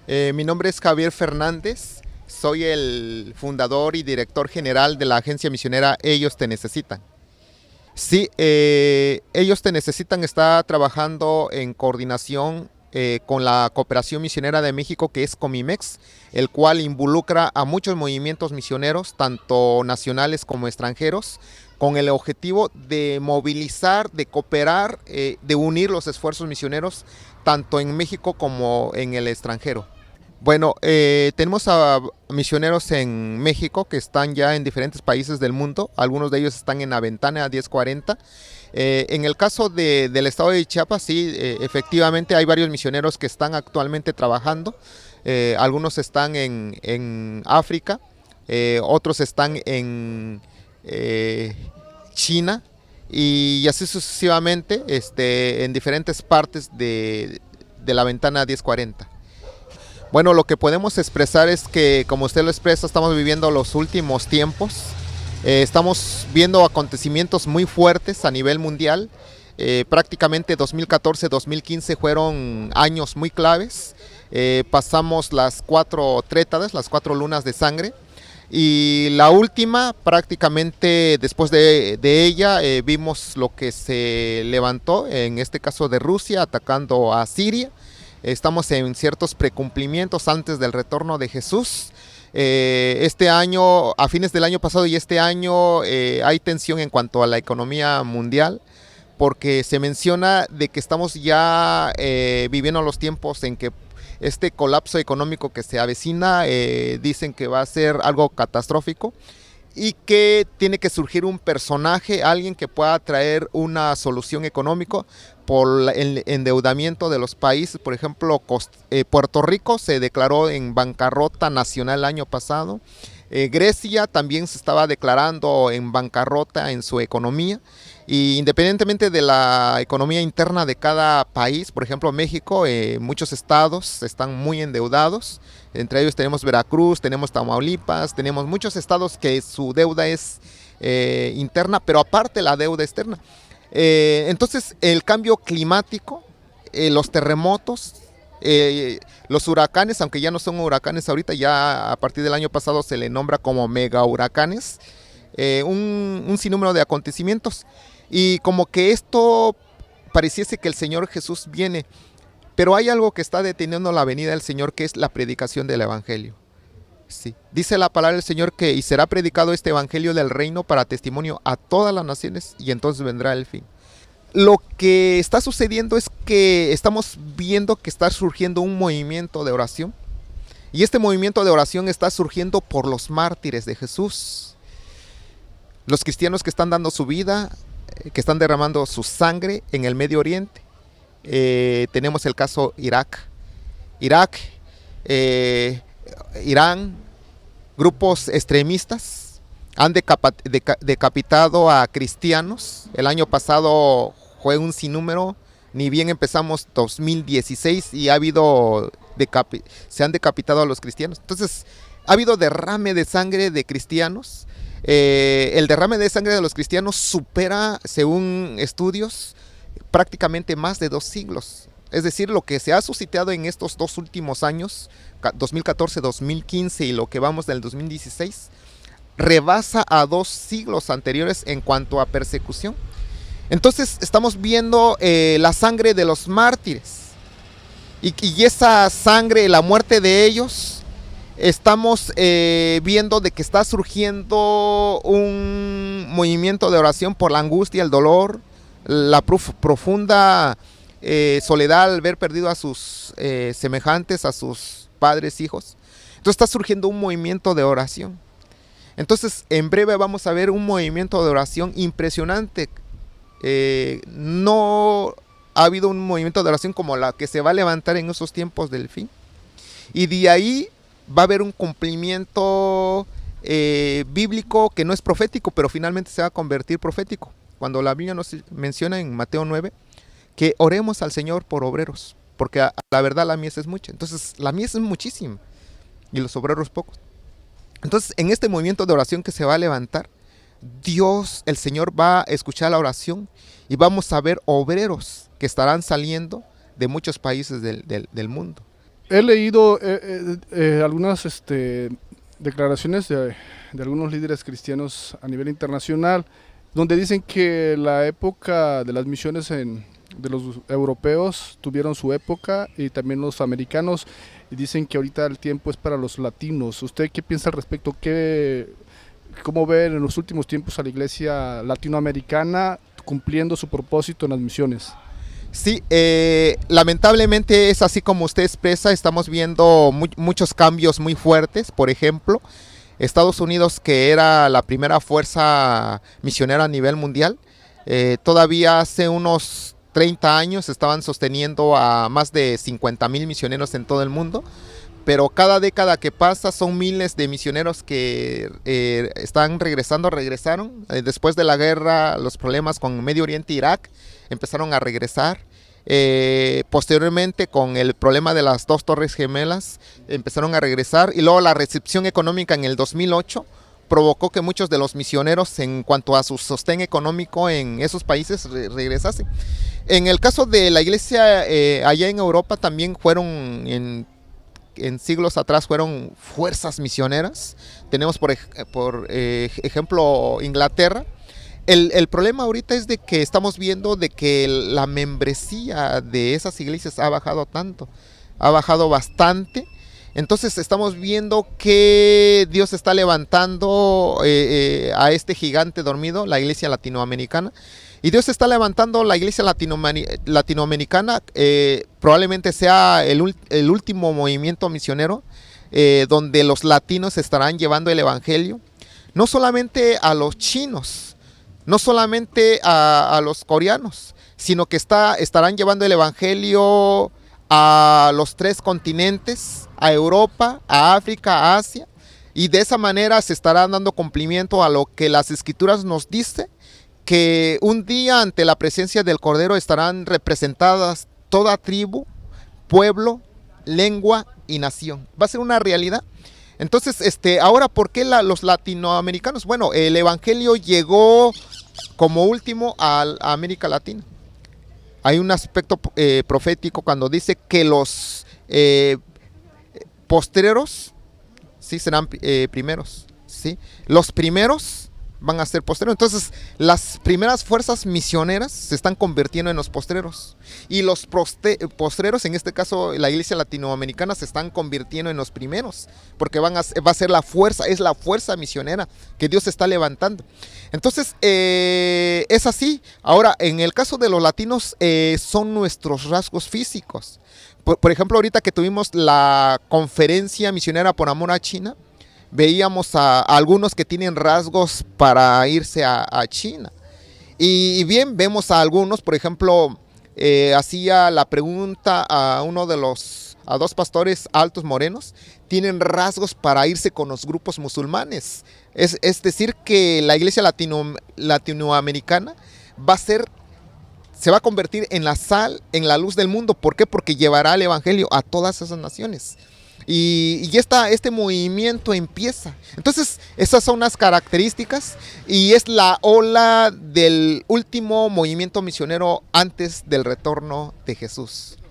Mi nombre es Javier Fernández, soy el fundador y director general de la agencia misionera Ellos Te Necesitan. Sí, Ellos Te Necesitan está trabajando en coordinación con la Cooperación Misionera de México, que es Comimex, el cual involucra a muchos movimientos misioneros, tanto nacionales como extranjeros, con el objetivo de movilizar, de cooperar, de unir los esfuerzos misioneros, tanto en México como en el extranjero. Bueno, tenemos a misioneros en México que están ya en diferentes países del mundo. Algunos de ellos están en Aventana 1040. En el caso del estado de Chiapas, sí, efectivamente hay varios misioneros que están actualmente trabajando. Algunos están en África, otros están en China y así sucesivamente en diferentes partes de la ventana 1040. Bueno, lo que podemos expresar es que, como usted lo expresa, estamos viviendo los últimos tiempos. Estamos viendo acontecimientos muy fuertes a nivel mundial. Prácticamente 2014-2015 fueron años muy claves. Pasamos las 4 trétadas, las 4 lunas de sangre. Y la última, prácticamente después de ella, vimos lo que se levantó, en este caso de Rusia, atacando a Siria. Estamos en ciertos precumplimientos antes del retorno de Jesús. Este año, a fines del año pasado y este año, hay tensión en cuanto a la economía mundial, porque se menciona de que estamos ya viviendo los tiempos en que este colapso económico que se avecina, dicen que va a ser algo catastrófico y que tiene que surgir un personaje, alguien que pueda traer una solución económica por el endeudamiento de los países. Por ejemplo, Puerto Rico se declaró en bancarrota nacional el año pasado. Grecia también se estaba declarando en bancarrota en su economía. Y independientemente de la economía interna de cada país, por ejemplo México, muchos estados están muy endeudados. Entre ellos tenemos Veracruz, tenemos Tamaulipas, tenemos muchos estados que su deuda es interna, pero aparte la deuda externa. Entonces el cambio climático, los terremotos, los huracanes, aunque ya no son huracanes ahorita, ya a partir del año pasado se le nombra como mega huracanes, un sinnúmero de acontecimientos. Y como que esto pareciese que el Señor Jesús viene, pero hay algo que está deteniendo la venida del Señor, que es la predicación del Evangelio. Sí. Dice la palabra del Señor que y será predicado este Evangelio del reino para testimonio a todas las naciones y entonces vendrá el fin. Lo que está sucediendo es que estamos viendo que está surgiendo un movimiento de oración, y este movimiento de oración está surgiendo por los mártires de Jesús, los cristianos que están dando su vida, que están derramando su sangre en el Medio Oriente. Tenemos el caso Irak, Irán, grupos extremistas han decapitado a cristianos. El año pasado fue un sinnúmero, ni bien empezamos 2016 y se han decapitado a los cristianos. Entonces ha habido derrame de sangre de cristianos. El derrame de sangre de los cristianos supera, según estudios, prácticamente más de 2 siglos. Es decir, lo que se ha suscitado en estos 2 últimos años, 2014-2015 y lo que vamos del 2016, rebasa a 2 siglos anteriores en cuanto a persecución. Entonces estamos viendo la sangre de los mártires y esa sangre, la muerte de ellos, estamos viendo de que está surgiendo un movimiento de oración por la angustia, el dolor, la profunda soledad al ver perdido a sus semejantes, a sus padres, hijos. Entonces está surgiendo un movimiento de oración. Entonces en breve vamos a ver un movimiento de oración impresionante. No ha habido un movimiento de oración como la que se va a levantar en esos tiempos del fin. Y de ahí va a haber un cumplimiento bíblico que no es profético, pero finalmente se va a convertir profético. Cuando la Biblia nos menciona en Mateo 9 que oremos al Señor por obreros, porque la verdad la mies es mucha. Entonces la mies es muchísima y los obreros pocos. Entonces en este movimiento de oración que se va a levantar, Dios, el Señor, va a escuchar la oración y vamos a ver obreros que estarán saliendo de muchos países del mundo. He leído algunas declaraciones de algunos líderes cristianos a nivel internacional, donde dicen que la época de las misiones de los europeos tuvieron su época y también los americanos, y dicen que ahorita el tiempo es para los latinos. ¿Usted qué piensa al respecto? ¿Cómo ve en los últimos tiempos a la iglesia latinoamericana cumpliendo su propósito en las misiones? Sí, lamentablemente es así como usted expresa, estamos viendo muchos cambios muy fuertes. Por ejemplo, Estados Unidos, que era la primera fuerza misionera a nivel mundial, todavía hace unos 30 años estaban sosteniendo a más de 50,000 misioneros en todo el mundo, pero cada década que pasa son miles de misioneros que están regresaron. Después de la guerra, los problemas con Medio Oriente e Irak empezaron a regresar. Posteriormente, con el problema de las dos torres gemelas, empezaron a regresar, y luego la recepción económica en el 2008 provocó que muchos de los misioneros, en cuanto a su sostén económico en esos países, regresasen. En el caso de la iglesia allá en Europa, también fueron en siglos atrás fueron fuerzas misioneras. Tenemos por ejemplo Inglaterra. El problema ahorita es de que estamos viendo de que la membresía de esas iglesias ha bajado tanto, ha bajado bastante. Entonces estamos viendo que Dios está levantando a este gigante dormido, la iglesia latinoamericana. Y Dios está levantando la iglesia latinoamericana, probablemente sea el último movimiento misionero, donde los latinos estarán llevando el evangelio, no solamente a los chinos, no solamente a los coreanos, sino que estarán llevando el evangelio a los 3 continentes, a Europa, a África, a Asia, y de esa manera se estará dando cumplimiento a lo que las escrituras nos dice, que un día ante la presencia del Cordero estarán representadas toda tribu, pueblo, lengua y nación. Va a ser una realidad. Entonces, ahora, ¿por qué los latinoamericanos? Bueno, el evangelio llegó como último a América Latina. Hay un aspecto profético cuando dice que los postreros, sí, serán primeros, ¿sí? Los primeros van a ser postreros. Entonces, las primeras fuerzas misioneras se están convirtiendo en los postreros. Y los postreros, en este caso la iglesia latinoamericana, se están convirtiendo en los primeros. Porque va a ser la fuerza, es la fuerza misionera que Dios está levantando. Entonces, es así. Ahora, en el caso de los latinos, son nuestros rasgos físicos. Por ejemplo, ahorita que tuvimos la conferencia misionera por amor a China, veíamos a algunos que tienen rasgos para irse a China. Y bien, vemos a algunos, por ejemplo, hacía la pregunta a 2 pastores altos morenos, tienen rasgos para irse con los grupos musulmanes. Es decir, que la iglesia latinoamericana se va a convertir en la sal, en la luz del mundo. ¿Por qué? Porque llevará el evangelio a todas esas naciones. Y este movimiento empieza. Entonces, esas son las características, y es la ola del último movimiento misionero antes del retorno de Jesús.